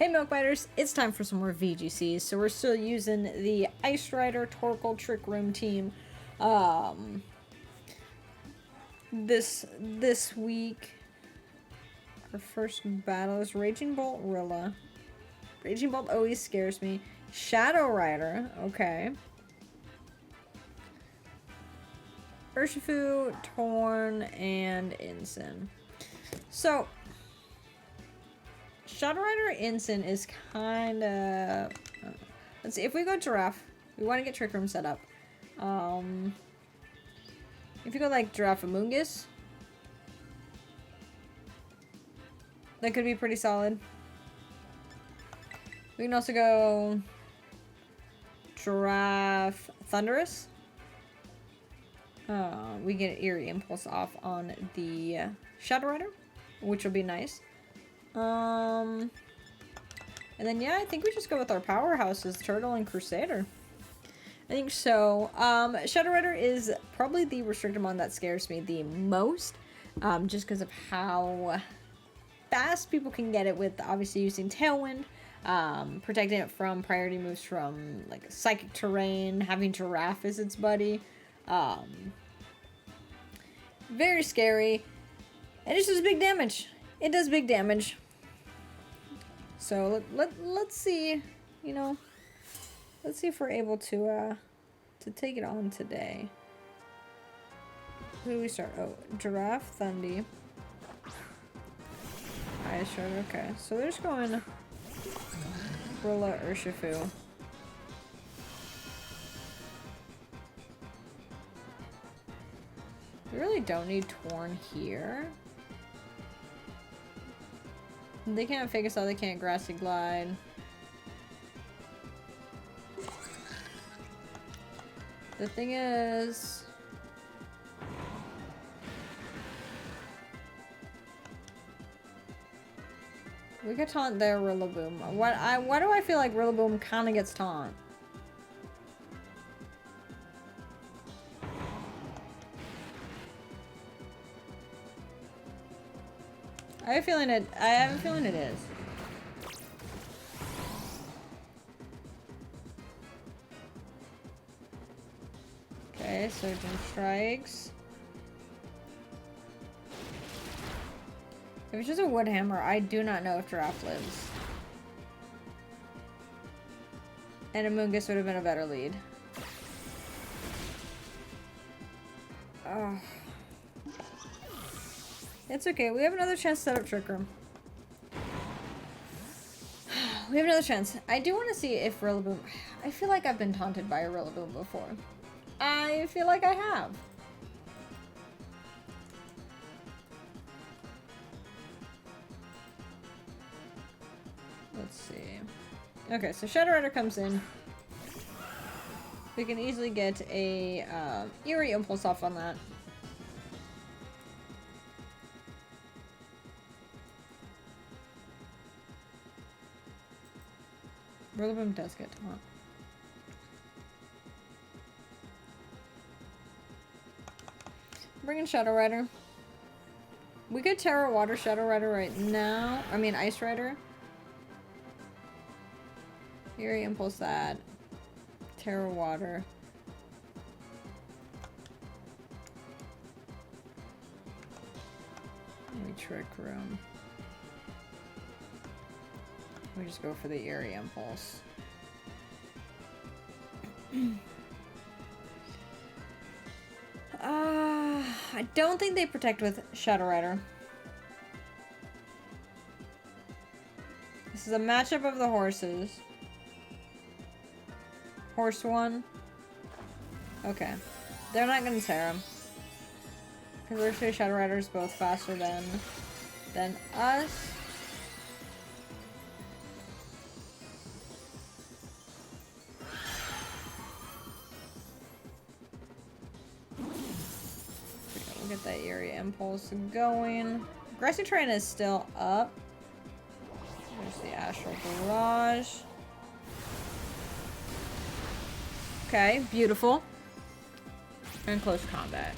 Hey Milk Biters, it's time for some more VGCs. So we're still using the Ice Rider Torkoal Trick Room team. This week, our first battle is Raging Bolt Rilla. Raging Bolt always scares me. Shadow Rider, okay. Urshifu, Torn, and Ensign. So, Shadow Rider Ensign is kind of... let's see, if we go Giraffe, we want to get Trick Room set up. If you go like Giraffe Amoongus, that could be pretty solid. We can also go Giraffe Thunderous. We get Eerie Impulse off on the Shadow Rider, which will be nice. And then yeah, I think we just go with our powerhouses, Turtle and Crusader. I think so. Shadow Rider is probably the restricted mon that scares me the most, just because of how fast people can get it with obviously using Tailwind, protecting it from priority moves from like Psychic Terrain, having Giraffe as its buddy. Very scary, and it does big damage. It does big damage. So let's see, you know, let's see if we're able to take it on today. Who do we start? Oh, Giraffe, Thundy. Ice Rider, okay. So they're just going Rilla, Urshifu. We really don't need Torn here. They can't Fake Us Out, they can't Grassy Glide. The thing is... we could taunt their Rillaboom. Why do I feel like Rillaboom kinda gets taunt? I have a feeling it is. Okay, Surgeon Strikes. If it's just a wood hammer, I do not know if Giraffe lives. And Amoongus would have been a better lead. Oh. It's okay, we have another chance to set up Trick Room. We have another chance. I do want to see if Rillaboom... I feel like I've been taunted by a Rillaboom before. I feel like I have. Let's see. Okay, so Shadow Rider comes in. We can easily get a Eerie Impulse off on that. Rillaboom does get taunt. Bring in Shadow Rider. We could Terra Water Shadow Rider right now. I mean Ice Rider. Eerie Impulse that. Terra Water. Maybe Trick Room. We just go for the Eerie Impulse. I don't think they protect with Shadow Rider. This is a matchup of the horses. Horse 1. Okay. They're not gonna tear him. Because Urshifu Shadow Rider is both faster than us. Get that Eerie Impulse going. Grassy Terrain is still up. There's the Astral Barrage. Okay, beautiful. And close combat.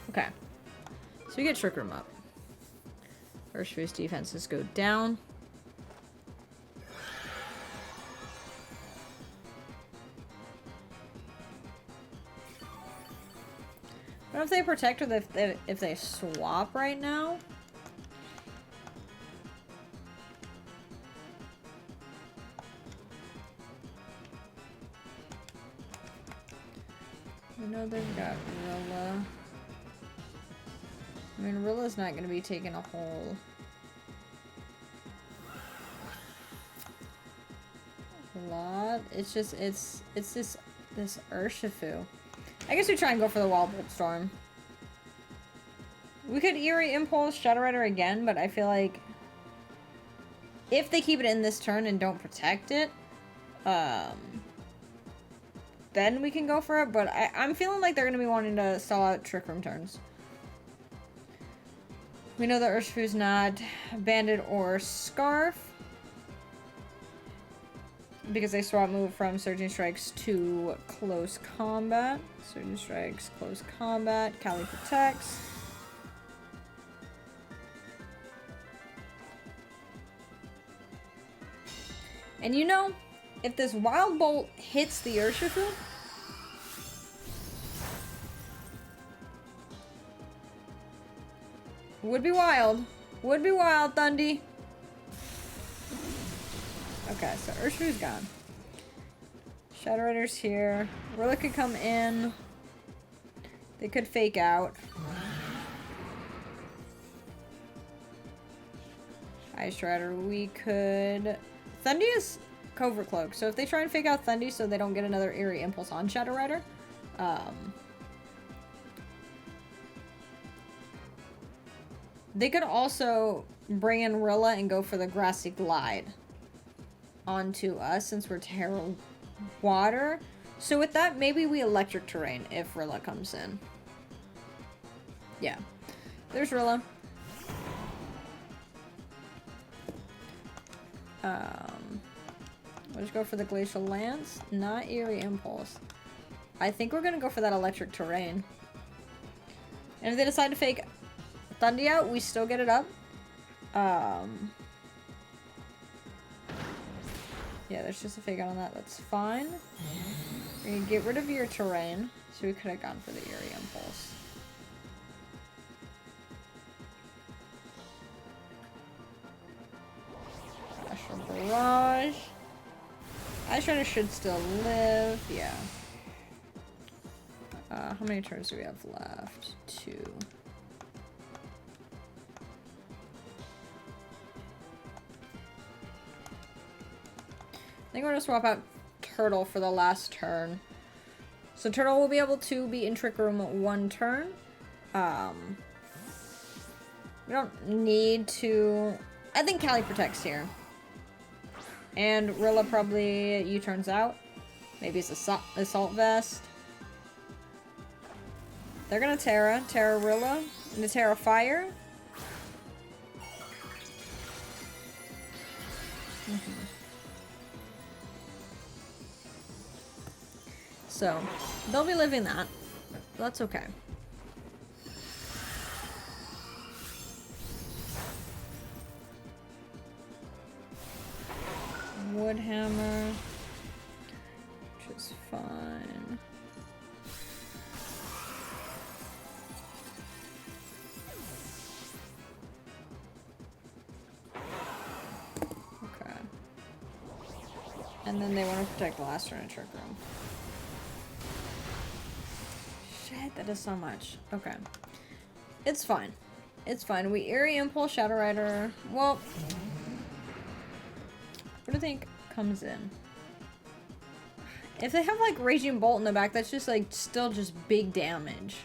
Okay. So we get Trick Room up. Urshifu's defenses go down. if they protect or if they swap right now. I know they've got Rilla. I mean, Rilla's not going to be taking a whole lot. It's just, it's this Urshifu. I guess we try and go for the Wild Bolt Storm. We could Eerie Impulse Shadow Rider again, but I feel like if they keep it in this turn and don't protect it, then we can go for it. But I'm feeling like they're going to be wanting to stall out Trick Room turns. We know that Urshifu's not Banded or Scarf, because they swap move from Surging Strikes to Close Combat. Surging Strikes, Close Combat, Cali protects. And you know, if this Wild Bolt hits the Urshifu, would be wild. Would be wild, Thundy. Okay, so Urshifu's gone. Shadow Rider's here. Rilla could come in. They could fake out. Ice Rider, we could... Thundy is Covert Cloak, so if they try and fake out Thundy so they don't get another Eerie Impulse on Shadow Rider, they could also bring in Rilla and go for the Grassy Glide onto us since we're Terra Water. So with that, maybe we Electric Terrain if Rilla comes in. Yeah. There's Rilla. We'll just go for the Glacial Lance, not Eerie Impulse. I think we're gonna go for that Electric Terrain. And if they decide to fake Thundy out, we still get it up. Yeah, there's just a fake out on that. That's fine. We're gonna get rid of your terrain, so we could have gone for the Eerie Impulse. Astral Barrage. Ice Rider should still live. Yeah. How many turns do we have left? 2. I think we're gonna swap out Turtle for the last turn. So Turtle will be able to be in Trick Room 1 turn. We don't need to... I think Cali protects here. And Rilla probably U-turns out. Maybe it's Assault Vest. They're gonna Terra Rilla, into Terra Fire. So, they'll be living that. That's okay. Woodhammer, which is fine. Okay. And then they want to protect the last turn in Trick Room. Shit, that is so much. Okay. It's fine. It's fine. We Eerie Impulse Shadow Rider. Well, what do you think comes in? If they have like Raging Bolt in the back, that's just like still just big damage.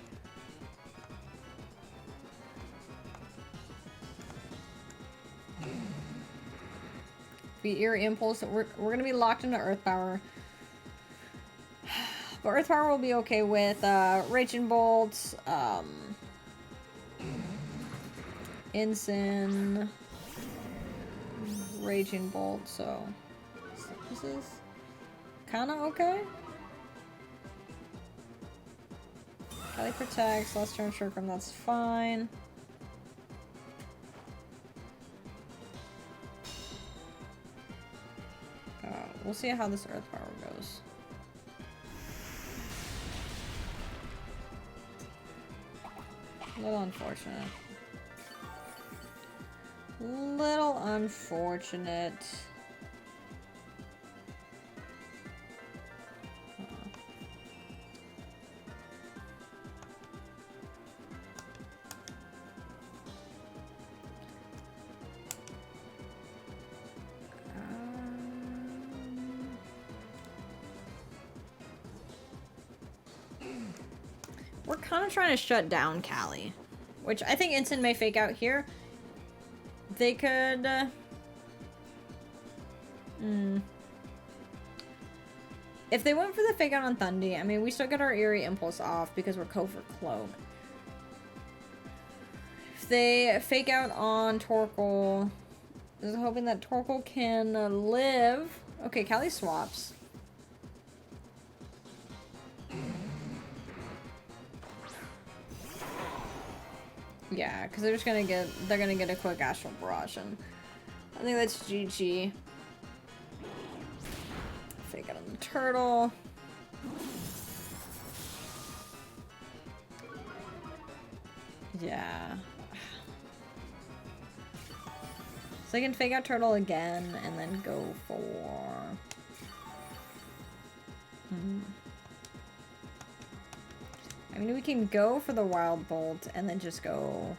We Eerie Impulse. We're gonna be locked into Earth Power. But Earth Power will be okay with Raging Bolts, Ensign, Raging Bolt, so this is kinda okay. Kelly protects, last turn Trick Room, that's fine. We'll see how this Earth Power goes. A little unfortunate. Little unfortunate. We're kind of trying to shut down Callie, which I think Instant may fake out here. They could... If they went for the fake out on Thundy, I mean, we still get our Eerie Impulse off because we're Covert Cloak. If they fake out on Torkoal, I was hoping that Torkoal can live. Okay, Callie swaps. Yeah, because they're just gonna get, they're gonna get a quick Astral Barrage, and I think that's GG. Fake out on the turtle. Yeah. So I can fake out turtle again and then go for... I mean, we can go for the Wild Bolt and then just go...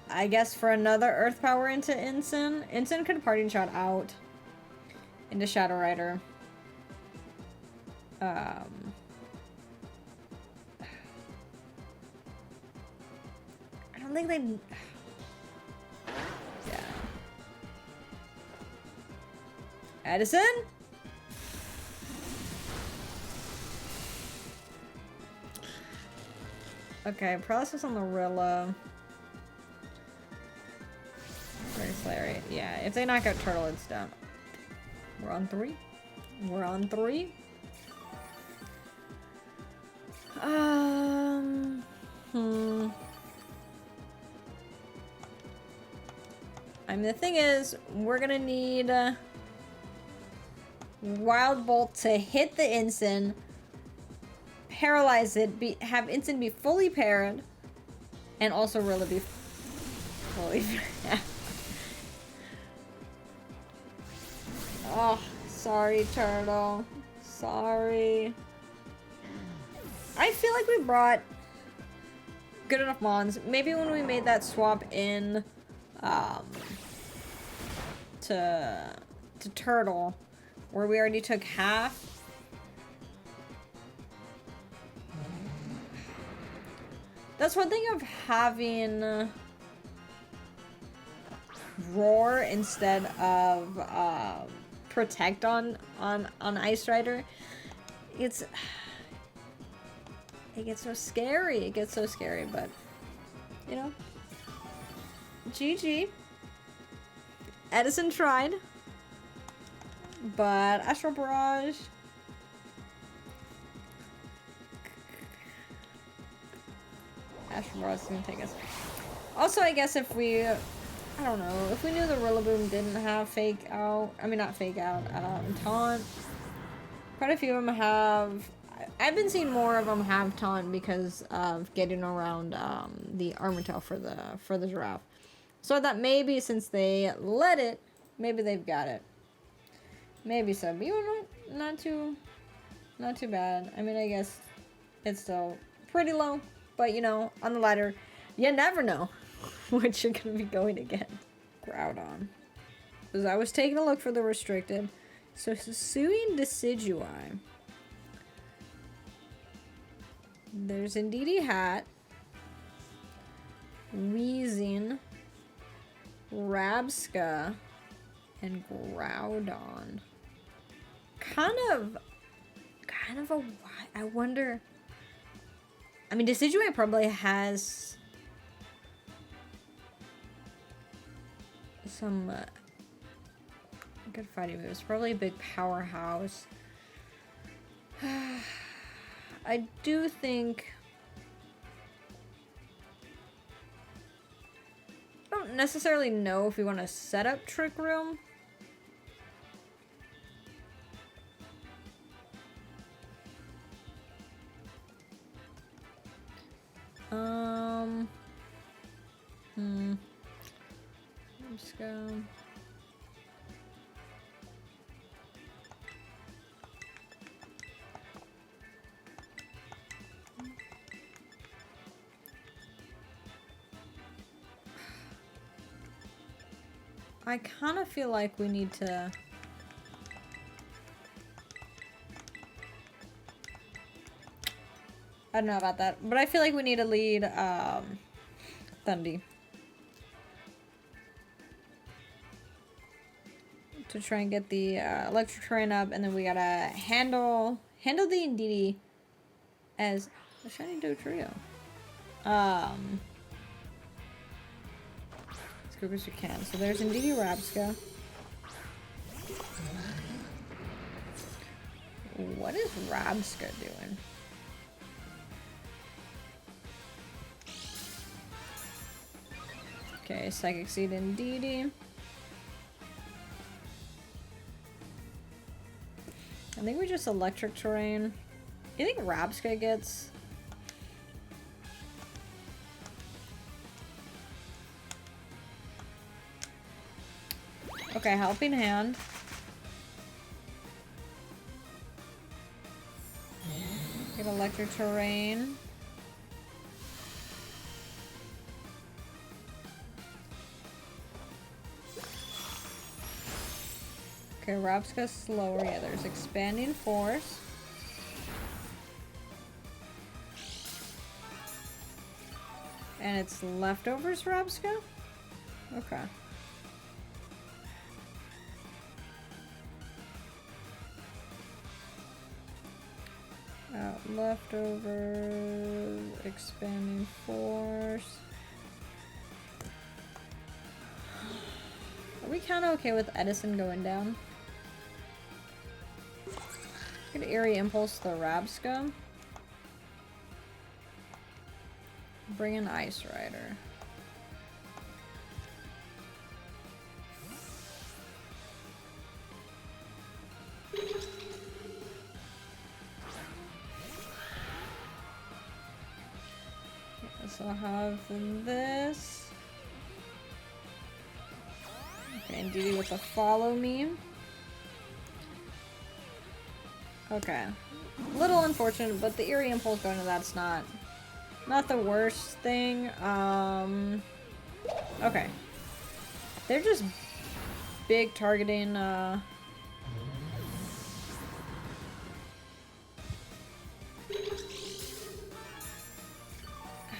I guess for another Earth Power into Ensign. Ensign could Parting Shot out into Shadow Rider. I don't think they... Yeah. Edison? Okay, paralysis on the Rilla. Slayer. Yeah, if they knock out Turtle, it's done. We're on 3. We're on 3. I mean, the thing is, we're gonna need Wild Bolt to hit the Ensign, paralyze it, have Ensign be fully parried, and also Rilla be fully parried. Oh, sorry, Turtle. Sorry. I feel like we brought good enough mons. Maybe when we made that swap in to Turtle, where we already took half. That's one thing of having Roar instead of Protect on Ice Rider. It gets so scary. It gets so scary, but you know, GG. Edison tried, but Astral Barrage. Astral Barrage is gonna take us. Also, I guess if we, I don't know, if we knew the Rillaboom didn't have fake out, I mean not fake out, taunt. Quite a few of them have. I've been seeing more of them have taunt because of getting around the Armortail for the giraffe. So that maybe since they let it, maybe they've got it. Maybe so, but you know, not too bad. I mean, I guess it's still pretty low, but you know, on the ladder, you never know what you're gonna be going again. Groudon. Because I was taking a look for the restricted. So Hisuian Decidueye. There's Indeedee Hat. Weezing. Rabsca. And Groudon. Kind of a... I wonder... I mean, Decidueye probably has... some... good fighting moves. Probably a big powerhouse. I do think... I don't necessarily know if we want to set up Trick Room. Let's go. I kind of feel like we need to... I don't know about that, but I feel like we need to lead Thundy to try and get the electric terrain up, and then we gotta handle the Indeedee as a shiny doe trio. As quick as we can. So there's Indeedee Rabsca. What is Rabsca doing? Okay, Psychic Seed Indeedee. I think we just electric terrain. You think Rabsca gets... Okay, Helping Hand. Get electric terrain. Okay, Rabsca's slower. Yeah, there's Expanding Force. And it's Leftovers Rabsca? Okay. Leftovers, Expanding Force. Are we kind of okay with Edison going down? Get Eerie Impulse the Rabsca. Bring in Ice Rider. So I'll have this. Okay, and Indeedee with the Follow Me. Okay. A little unfortunate, but the Eerie Impulse going to that's not the worst thing. Okay. They're just big targeting,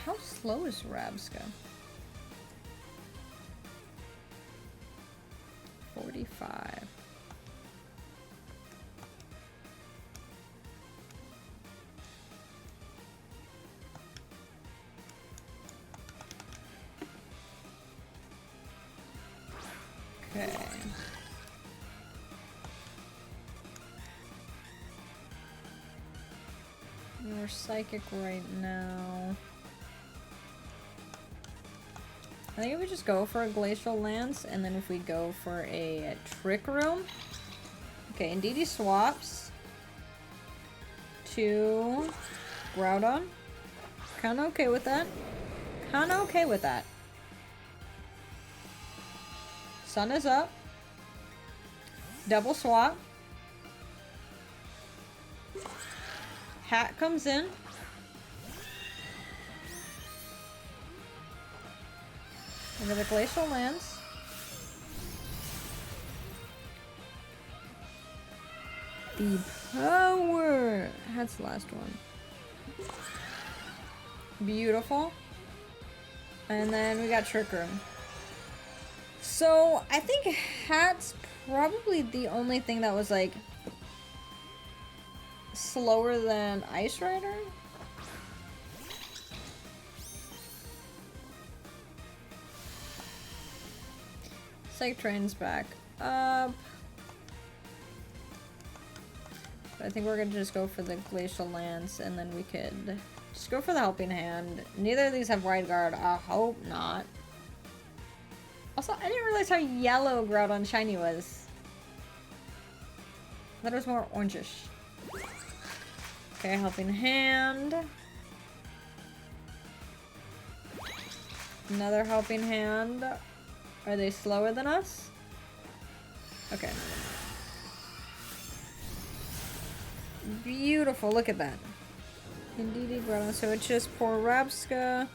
How slow is Rabsca? 45. Okay. We're psychic right now. I think if we just go for a Glacial Lance, and then if we go for a Trick Room. Okay, Indeedee swaps to Groudon. Kinda okay with that. Kinda okay with that. Sun is up. Double swap. Hat comes in. Into the Glacial Lance. The power. That's the last one. Beautiful. And then we got Trick Room. So I think Hat's probably the only thing that was like slower than Ice Rider. Psych Train's back up. But I think we're gonna just go for the Glacial Lance, and then we could just go for the Helping Hand. Neither of these have Wide Guard. I hope not. Also, I didn't realize how yellow Groudon Shiny was. I thought it was more orangish. Okay, Helping Hand. Another helping hand. Are they slower than us? Okay. Beautiful, look at that. Indeed, so it's just poor Rabska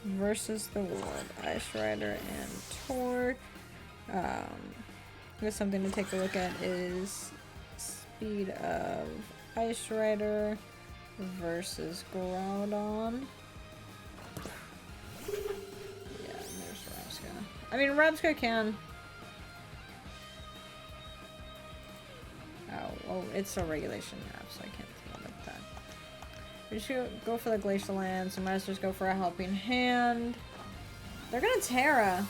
versus the world. Ice Rider and Torque. Here's something to take a look at is speed of Ice Rider versus Groudon. Yeah, there's Rabska. I mean, Rabska can... Oh, it's a regulation map, so I can't think about that. We should go for the Glacial Land, so might as well just go for a helping hand. They're gonna Terra.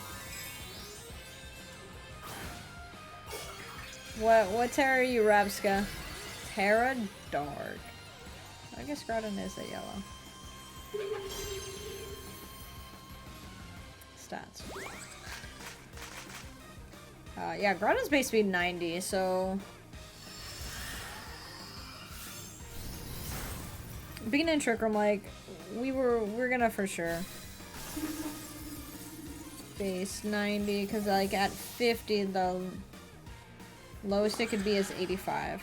What Terra are you, Rabska? Terra Dark. I guess Groudon is a yellow. Stats. Yeah, Groudon's base speed 90, so... Being in Trick Room, like, we're gonna for sure base 90, because like at 50 the lowest it could be is 85,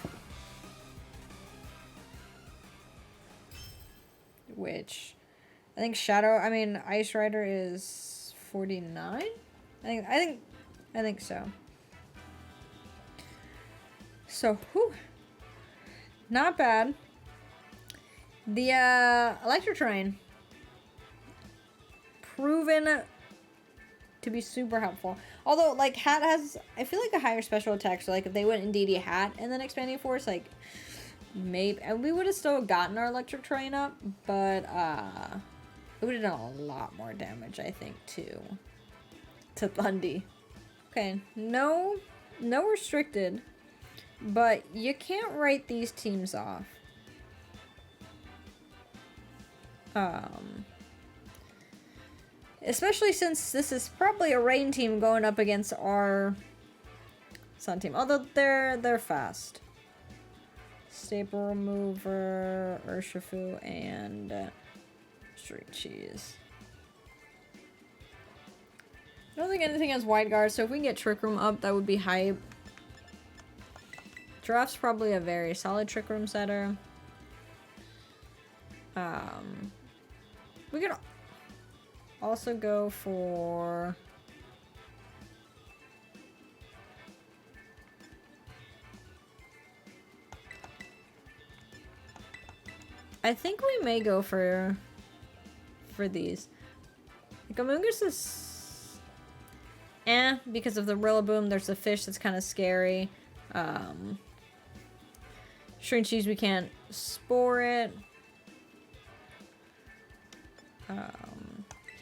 which I think Ice Rider is 49. I think so. So, whew, not bad. The Electro Terrain proven to be super helpful. Although, like, Hat has, I feel like, a higher special attack. So, like, if they went in DD Hat and then Expanding Force, like, maybe, and we would have still gotten our Electric Terrain up, but it would have done a lot more damage, I think, to Thundy. Okay, no restricted, but you can't write these teams off. Especially since this is probably a rain team going up against our sun team. Although they're fast. Staple Remover, Urshifu, and Street Cheese. I don't think anything has Wide Guard, so if we can get Trick Room up, that would be hype. Giraffe's probably a very solid Trick Room setter. We could also go for... I think we may go for these. Like, Amoonguss is... because of the Rillaboom, there's a fish that's kind of scary. Shrink Cheese, we can't spore it.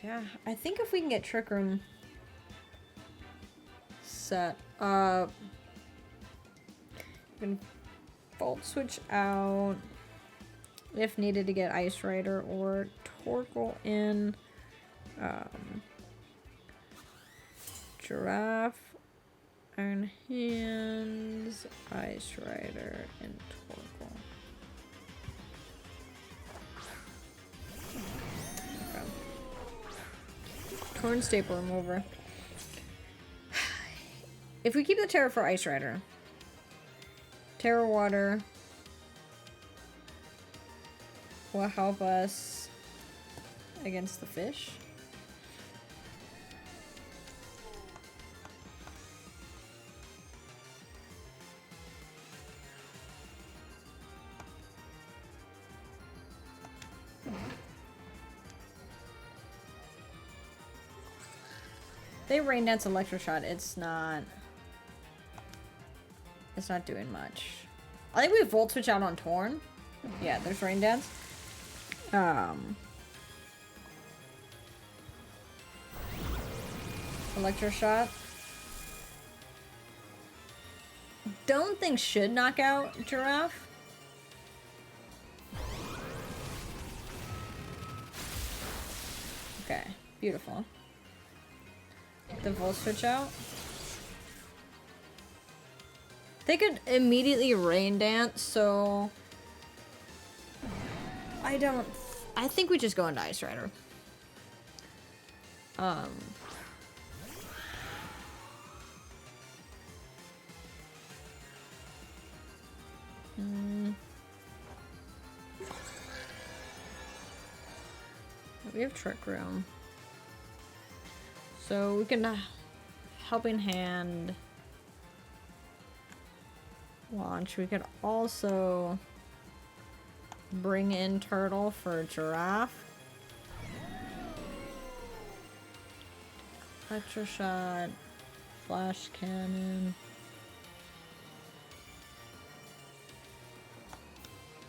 Yeah, I think if we can get Trick Room set up, we can Volt Switch out if needed to get Ice Rider or Torkoal in. Giraffe, Iron Hands, Ice Rider, and Torkoal. Torn Staple Remover. If we keep the Terra for Ice Rider, Terra Water will help us against the fish. They Rain Dance Electroshot, it's not doing much. I think we Volt Switch out on Torn. Yeah, there's Rain Dance. Electroshot. Don't think should knock out Giraffe. Okay, beautiful. The Volt Switch out. They could immediately Rain Dance, so I think we just go into Ice Rider. Um, we have Trick Room. So we can Helping Hand launch. We could also bring in Turtle for Giraffe. Electroshot, Flash Cannon.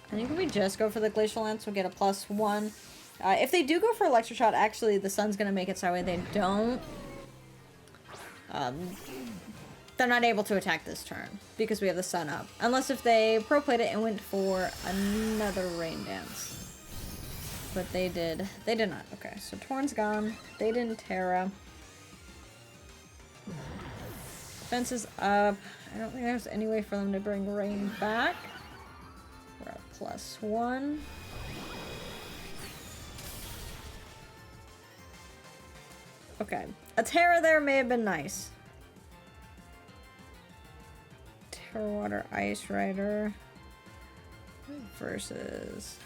I think if we just go for the Glacial Lance, we'll get a +1. If they do go for Electroshot, actually the sun's gonna make it so that way they don't. They're not able to attack this turn because we have the sun up. Unless if they pro-played it and went for another Rain Dance. But they did not. Okay, so Torn's gone. They didn't Terra. Fence is up. I don't think there's any way for them to bring rain back. We're at +1. Okay. A Terra there may have been nice. Terra Water Ice Rider versus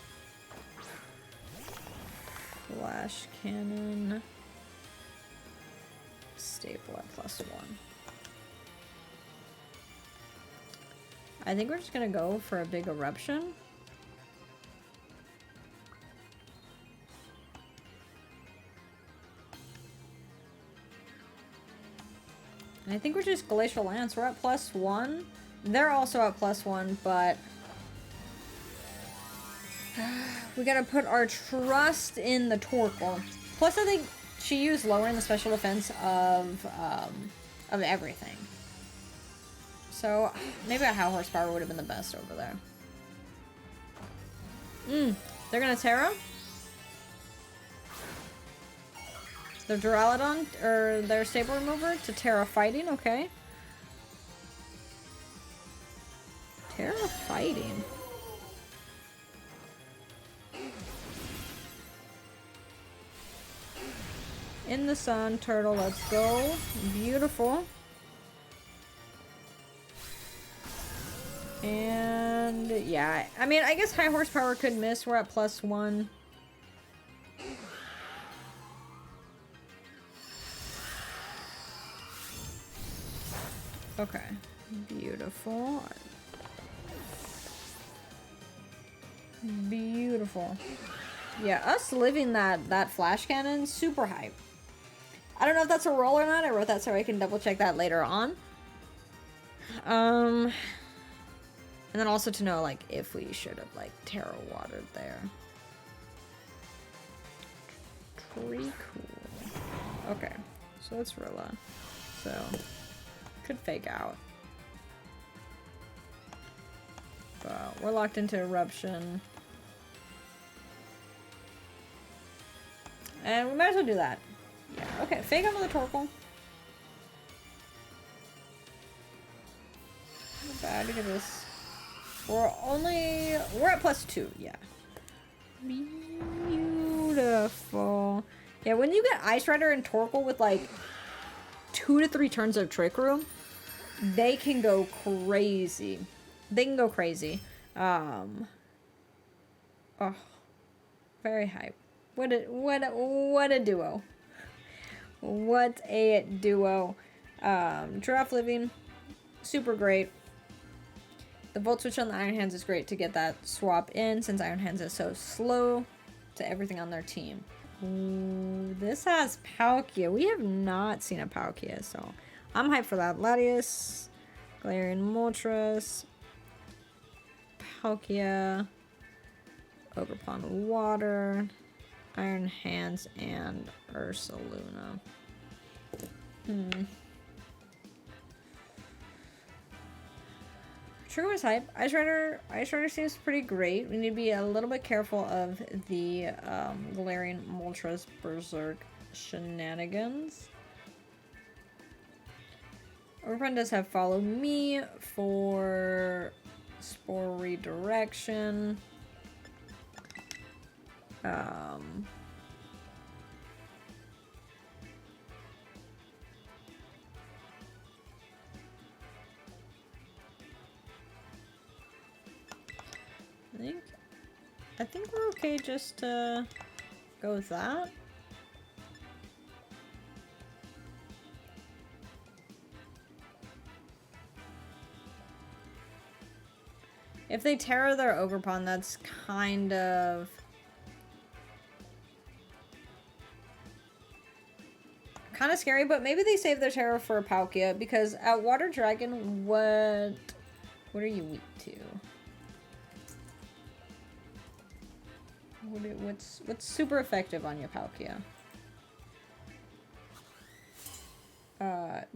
Flash Cannon. Staple at +1. I think we're just gonna go for a big eruption. And I think we're just Glacial Lance. We're at +1. They're also at +1, but we gotta put our trust in the Torkoal. Plus, I think she used lowering the special defense of everything. So maybe a High Horsepower would have been the best over there. They're gonna Terra. Their Duraludon, or their Stable Remover to Terra Fighting, okay. Terra Fighting. In the sun, Turtle, let's go. Beautiful. And yeah, I mean, I guess High Horsepower could miss. We're at +1. Okay, beautiful. Beautiful. Yeah, us living that Flash Cannon, super hype. I don't know if that's a roll or not. I wrote that so I can double check that later on. And then also to know, like, if we should have, like, Terra Watered there. Pretty cool. Okay, so it's Rilla. So, could fake out. But we're locked into Eruption. And we might as well do that. Yeah, okay, fake out with the Torkoal. Not bad, look at this. We're at +2, yeah. Beautiful. Yeah, when you get Ice Rider and Torkoal with like 2 to 3 turns of Trick Room, they can go crazy. They can go crazy. Oh, very hype. What a duo. What a duo. Giraffe Living, super great. The Volt Switch on the Iron Hands is great to get that swap in, since Iron Hands is so slow to everything on their team. Ooh, this has Palkia. We have not seen a Palkia, so I'm hyped for that. Latias, Galarian Moltres, Palkia, Ogerpon Water, Iron Hands, and Ursaluna. Trigger was hype. Ice Rider seems pretty great. We need to be a little bit careful of the Galarian Moltres Berserk shenanigans. Ogerpon does have Follow Me for Spore Redirection. I think we're okay just to go with that. If they Terra their Ogerpon, that's kind of... kind of scary, but maybe they save their Terra for a Palkia, because at Water Dragon, what are you weak to? What's super effective on your Palkia?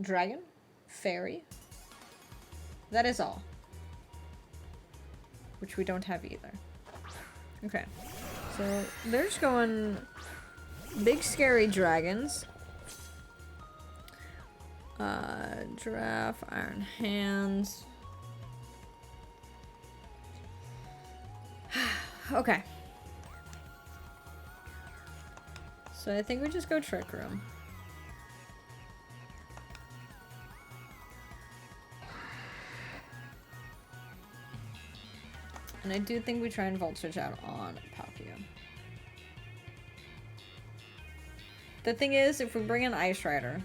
Dragon? Fairy? That is all. Which we don't have either. Okay. So, they're just going big scary dragons. Giraffe, Iron Hands. Okay. So I think we just go Trick Room. And I do think we try and Volt Switch out on Palkia. The thing is, if we bring in Ice Rider...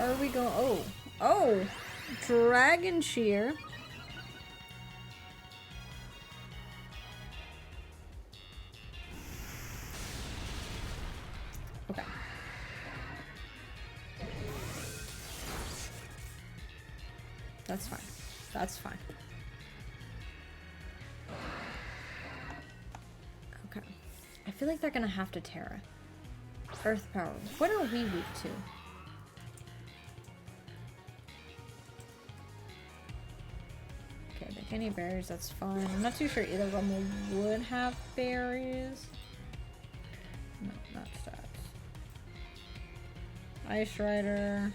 Are we going? Oh, Dragon Shear. Okay. That's fine. That's fine. Okay. I feel like they're gonna have to Terra. Earth Power. What are we weak to? Any berries, that's fine. I'm not too sure either of them would have berries. No, not stats. Ice Rider.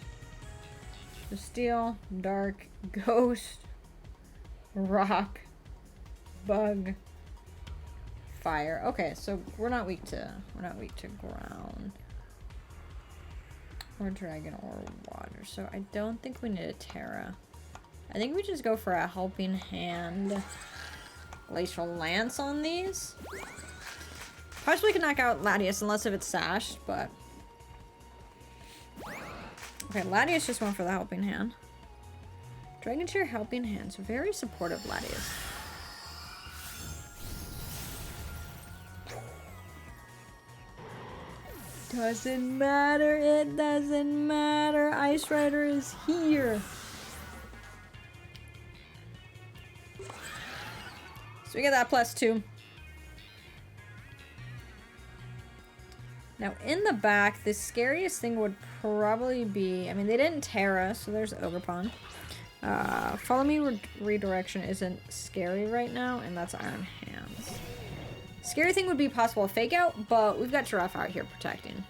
The Steel, Dark, Ghost, Rock, Bug, Fire. Okay, so we're not weak to ground. Or dragon or water. So I don't think we need a Terra. I think we just go for a Helping Hand, Glacial Lance on these. Possibly can knock out Latias unless if it's sashed, but... Okay, Latias just went for the Helping Hand. Dragon Shear, Helping Hands. Very supportive Latias. Doesn't matter, it doesn't matter. Ice Rider is here. So we get that +2. Now in the back, the scariest thing would probably be, I mean, they didn't Terra, so there's Ogerpon. Follow Me Redirection isn't scary right now, and that's Iron Hands. Scary thing would be possible Fake Out, but we've got Giraffe out here protecting.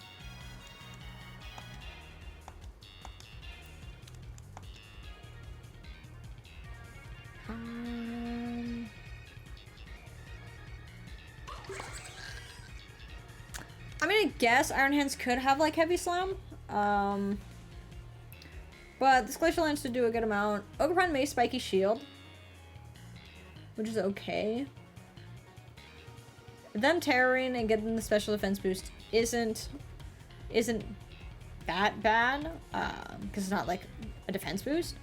I'm gonna guess Iron Hands could have like Heavy Slam. But this Glacial Lance to do a good amount. Ogerpon may Spiky Shield, which is okay. Them terroring and getting the special defense boost isn't that bad, because it's not like a defense boost.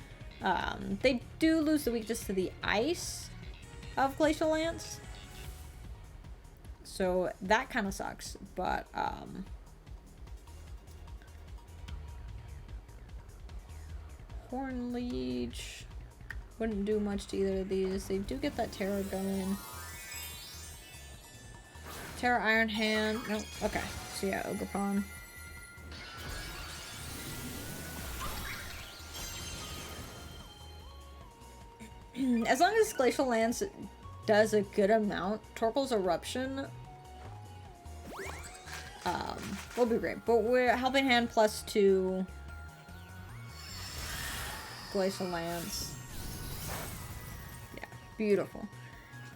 They do lose the weakness to the ice of Glacial Lance. So that kind of sucks, but Horn Leech wouldn't do much to either of these. They do get that Terror going. Terror Iron Hand. No, okay. So yeah, Ogerpon. As long as Glacial Lance does a good amount, Torkoal's Eruption will be great. But we're Helping Hand +2. Glacial Lance. Yeah, beautiful.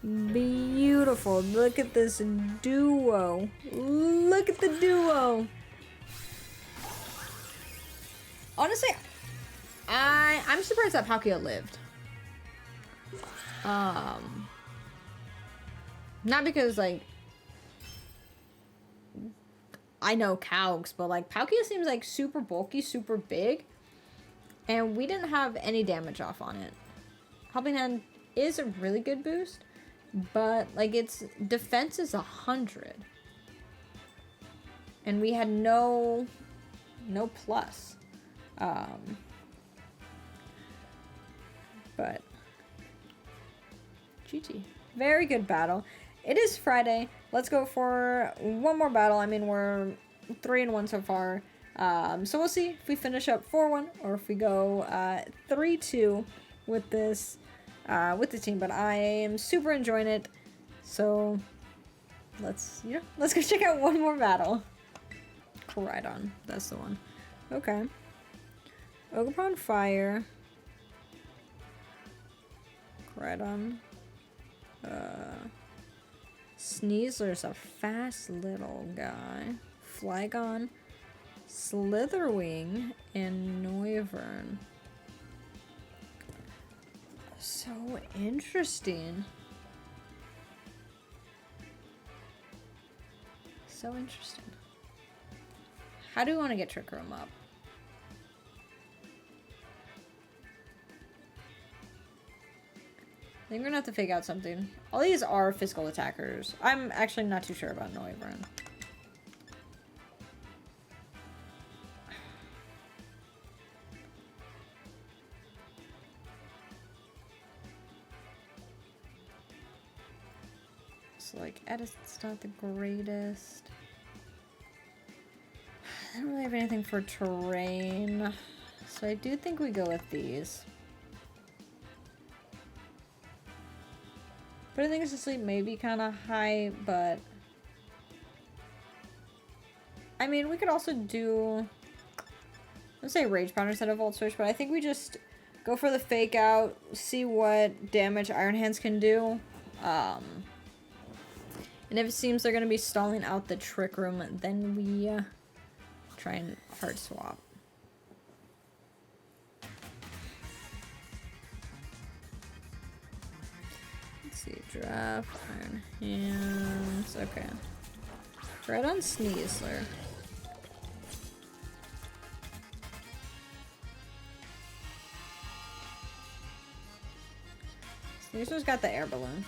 Beautiful. Look at this duo. Look at the duo. Honestly, I'm surprised that Palkia lived. Not because, like, I know Calgs, but, like, Palkia seems, like, super bulky, super big. And we didn't have any damage off on it. Helping Hand is a really good boost. But, like, its defense is 100. And we had no plus. But GG. Very good battle. It is Friday. Let's go for one more battle. I mean, we're 3-1 so far. So we'll see if we finish up 4-1 or if we go 3-2 with this with the team. But I am super enjoying it. So let's go check out one more battle. Koraidon. That's the one. Okay. Ogerpon Fire. Koraidon. Sneasler's a fast little guy. Flygon, Slitherwing, and Noivern. So interesting. So interesting. How do we want to get Trick Room up? I think we're gonna have to figure out something. All these are physical attackers. I'm actually not too sure about Noivern. So, like, Edison's not the greatest. I don't really have anything for terrain. So I do think we go with these. Putting things to sleep may be kind of high, but I mean, we could also do, let's say Rage Pounder instead of Volt Switch, but I think we just go for the fake out, see what damage Iron Hands can do. And if it seems they're going to be stalling out the Trick Room, then we try and hard swap. See, draft, Iron Hands, okay. Right on Sneasler. Sneasler's got the air balloon.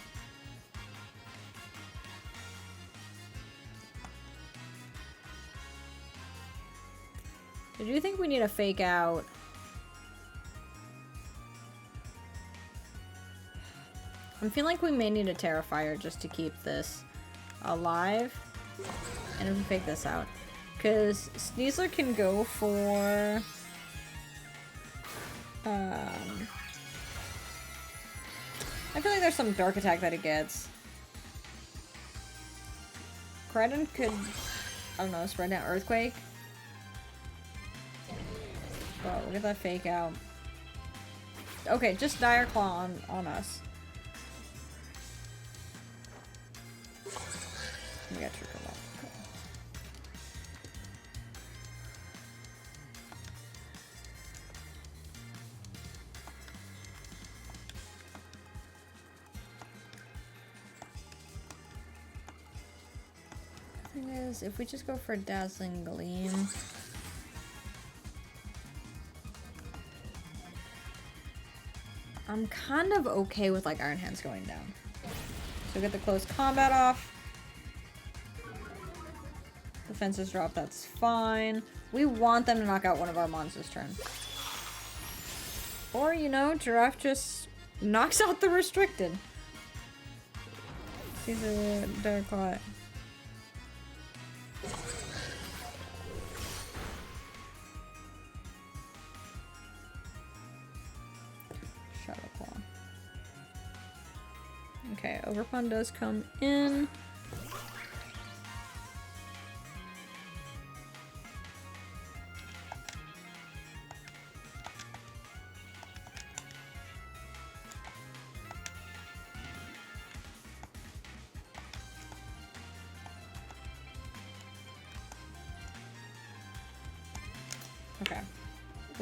Did you think we need a fake out? I'm feeling like we may need a Terrifier just to keep this alive. And if we fake this out. Because Sneasler can go for... I feel like there's some dark attack that it gets. Koraidon could, I don't know, spread down Earthquake. But we'll get that fake out. Okay, just Dire Claw on us. We got Trick Room up. Cool. The thing is, if we just go for Dazzling Gleam, I'm kind of okay with like Iron Hands going down. So get the close combat off. Defenses drop, that's fine. We want them to knock out one of our monsters' turn. Or, you know, Giraffe just knocks out the restricted. These are Dark Claw. Shadow Claw. Okay, Overpun does come in.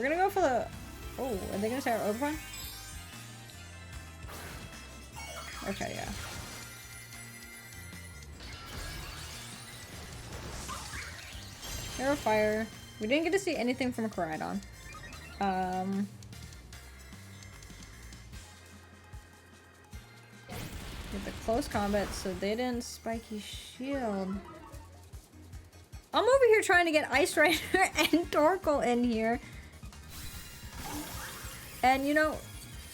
We're gonna go for the... Oh, are they gonna start overfire? Okay, yeah. Arrow fire. We didn't get to see anything from Koraidon. With the close combat, so they didn't spiky shield. I'm over here trying to get Ice Rider and Torkoal in here. And you know,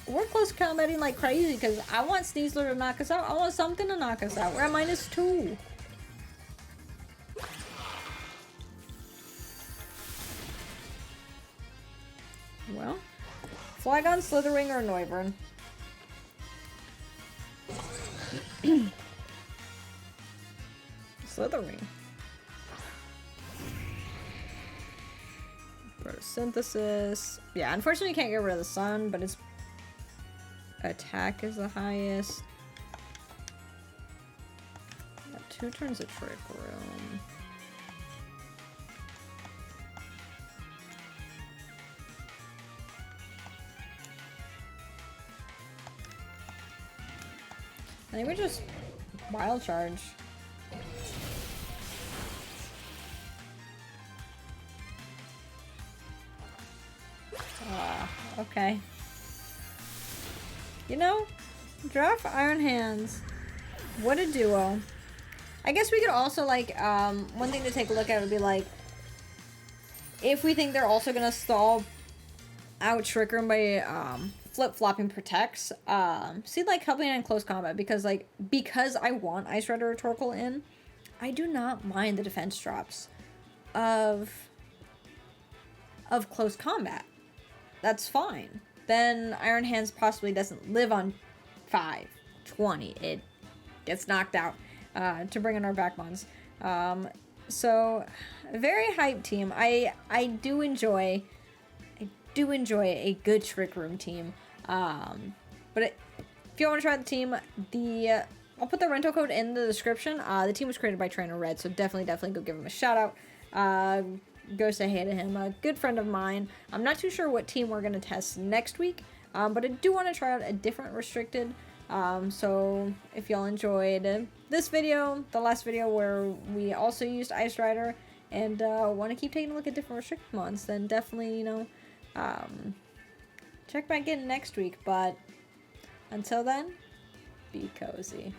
we're close combating like crazy because I want Sneasler to knock us out. I want something to knock us out. We're at -2. Well, Flygon, Slithering, or Noivern. Slithering. Photosynthesis. Yeah, unfortunately you can't get rid of the sun, but its attack is the highest. Yeah, 2 turns of Trick Room. I think we just Wild Charge. Okay. You know, draft Iron Hands. What a duo. I guess we could also, like, one thing to take a look at would be, like, if we think they're also gonna stall out Trick Room by, flip-flopping protects, see, like, helping in close combat, because I want Ice Rider or Torkoal in, I do not mind the defense drops of close combat. That's fine. Then Iron Hands possibly doesn't live on 5, 20. It gets knocked out to bring in our backbones. So, very hyped team. I do enjoy a good Trick Room team. But if you want to try the team, I'll put the rental code in the description. The team was created by Trainer Red, so definitely go give him a shout out. Go say hey to him. A good friend of mine. I'm not too sure what team we're going to test next week, but I do want to try out a different restricted. So if y'all enjoyed this video, the last video where we also used Ice Rider, and want to keep taking a look at different restricted mods, then definitely, you know, check back in next week. But until then, be cozy.